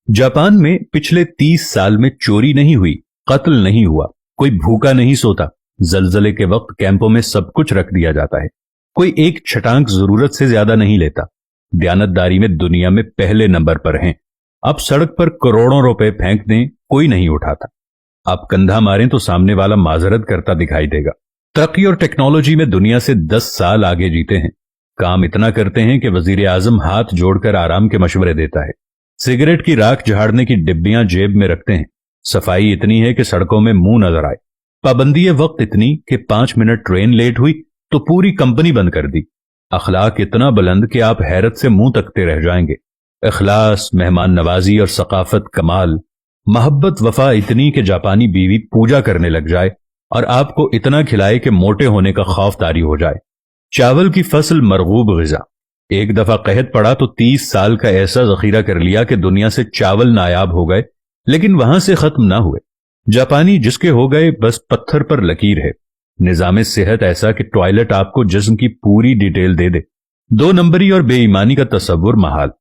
Japan में पिछले 30 साल में चोरी नहीं हुई, कत्ल नहीं हुआ, कोई भूखा नहीं सोता। जलजले के वक्त कैंपों में सब कुछ रख दिया जाता है। कोई एक छटांक जरूरत से ज्यादा नहीं लेता। दयानतदारी में दुनिया में पहले नंबर पर हैं। आप सड़क पर करोड़ों रुपए फेंक दें, कोई नहीं उठाता। आप कंधा मारें तो सामने वाला माजरत करता दिखाई देगा। तरक्की और टेक्नोलॉजी में दुनिया से 10 साल आगे जीते हैं। काम इतना करते हैं कि वजीर आजम हाथ जोड़कर आराम के मशवरे देता है। सिगरेट की राख झाड़ने की डिब्बियां जेब में रखते हैं। सफाई इतनी है कि सड़कों में मुंह नजर आए। पाबंदी वक्त इतनी कि 5 मिनट ट्रेन लेट हुई तो पूरी कंपनी बंद कर दी। अखलाक इतना बुलंद कि आप हैरत से मुंह तकते रह जाएंगे। इखलास, मेहमान नवाजी और सकाफत कमाल। मोहब्बत वफा इतनी कि जापानी बीवी पूजा करने लग जाए और आपको इतना खिलाए कि मोटे होने का खौफ तारी हो जाए। चावल की फसल मरगूब ग़िज़ा। एक दफा कहत पड़ा तो 30 साल का ऐसा जखीरा कर लिया कि दुनिया से चावल नायाब हो गए, लेकिन वहां से खत्म ना हुए। जापानी जिसके हो गए बस पत्थर पर लकीर है। निजाम सेहत ऐसा कि टॉयलेट आपको जिस्म की पूरी डिटेल दे दे। 2 नंबरी और बेईमानी का तस्वुर महाल।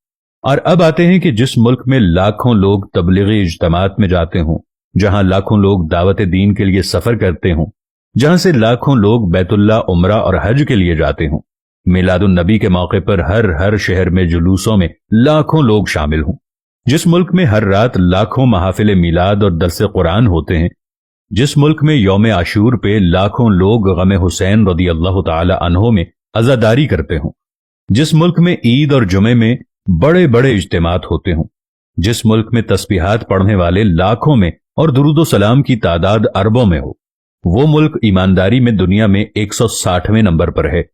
और अब आते हैं कि जिस मुल्क में लाखों लोग तबलीगी इज्तिमात में जाते हों, जहां लाखों लोग दावत दीन के लिए सफर करते हों, जहां से लाखों लोग बैतुल्ला, उमरा और हज के लिए जाते हों, मिलादुन नबी के मौके पर हर शहर में जुलूसों में लाखों लोग शामिल हों, जिस मुल्क में हर रात लाखों महफिल मिलाद और दरस कुरान होते हैं, जिस मुल्क में यौम आशूर पे लाखों लोग गम हुसैन रदी अल्लाह तआला अन्हो में अज़ादारी करते हों, जिस मुल्क में ईद और जुमे में बड़े बड़े इज्तिमात होते हों, जिस मुल्क में तस्बीहात पढ़ने वाले लाखों में और दुरूद सलाम की तादाद अरबों में हो, वो मुल्क ईमानदारी में दुनिया में 160वें नंबर पर है।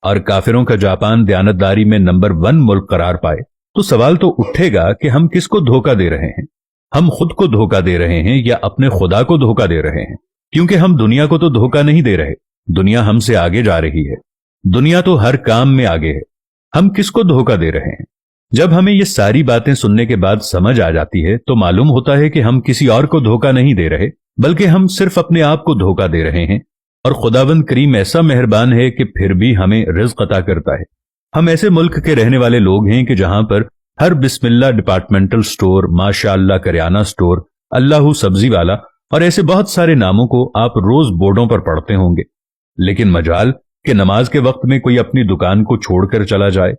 और काफिरों का जापान दयानतदारी में नंबर 1 मुल्क करार पाए तो सवाल तो उठेगा कि हम किसको धोखा दे रहे हैं। हम खुद को धोखा दे रहे हैं या अपने खुदा को धोखा दे रहे हैं? क्योंकि हम दुनिया को तो धोखा नहीं दे रहे, दुनिया हमसे आगे जा रही है। दुनिया तो हर काम में आगे है। हम किसको धोखा दे रहे हैं? जब हमें ये सारी बातें सुनने के बाद समझ आ जाती है तो मालूम होता है कि हम किसी और को धोखा नहीं दे रहे, बल्कि हम सिर्फ अपने आप को धोखा दे रहे हैं। और खुदावंद करीम ऐसा मेहरबान है कि फिर भी हमें रिज़्क अता करता है। हम ऐसे मुल्क के रहने वाले लोग हैं कि जहां पर हर बिस्मिल्लाह डिपार्टमेंटल स्टोर, माशाअल्लाह करियाना स्टोर, अल्लाहू सब्जी वाला और ऐसे बहुत सारे नामों को आप रोज बोर्डों पर पढ़ते होंगे। लेकिन मजाल कि नमाज के वक्त में कोई अपनी दुकान को छोड़कर चला जाए,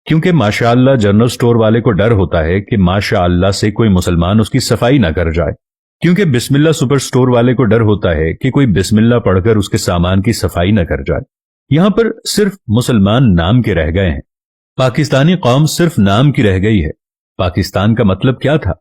क्योंकि माशाअल्लाह जनरल स्टोर वाले को डर होता है कि माशाअल्लाह से कोई मुसलमान उसकी सफाई ना कर जाए, क्योंकि बिस्मिल्लाह सुपर स्टोर वाले को डर होता है कि कोई बिस्मिल्लाह पढ़कर उसके सामान की सफाई न कर जाए। यहां पर सिर्फ मुसलमान नाम के रह गए हैं। पाकिस्तानी कौम सिर्फ नाम की रह गई है। पाकिस्तान का मतलब क्या था?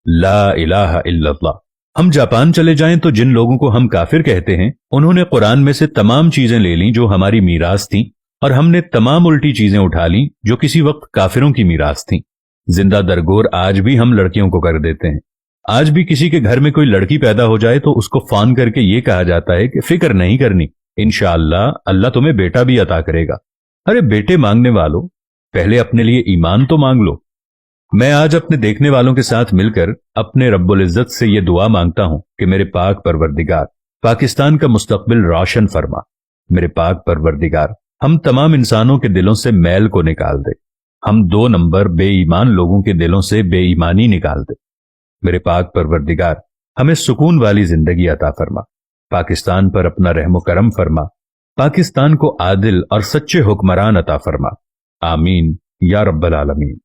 ला इलाहा इल्लल्लाह। हम जापान चले जाएं तो जिन लोगों को हम काफिर कहते हैं, उन्होंने कुरान में से तमाम चीजें ले ली जो हमारी मीरास थी, और हमने तमाम उल्टी चीजें उठा ली जो किसी वक्त काफिरों की मीरास थी। जिंदा दरगोर आज भी हम लड़कियों को कर देते हैं। आज भी किसी के घर में कोई लड़की पैदा हो जाए तो उसको फोन करके ये कहा जाता है कि फिक्र नहीं करनी, इंशाअल्लाह अल्लाह तुम्हें बेटा भी अता करेगा। अरे बेटे मांगने वालों, पहले अपने लिए ईमान तो मांग लो। मैं आज अपने देखने वालों के साथ मिलकर अपने रब्बुल इज्जत से ये दुआ मांगता हूं कि मेरे पाक परवरदिगार पाकिस्तान का मुस्तकबिल रोशन फरमा। मेरे पाक परवरदिगार हम तमाम इंसानों के दिलों से मैल को निकाल दे। हम 2 नंबर बेईमान लोगों के दिलों से बेईमानी निकाल दे। मेरे पाक परवरदिगार हमें सुकून वाली जिंदगी अता फरमा। पाकिस्तान पर अपना रहमो करम फरमा। पाकिस्तान को आदिल और सच्चे हुक्मरान अता फरमा। आमीन या रब्बल आलमीन।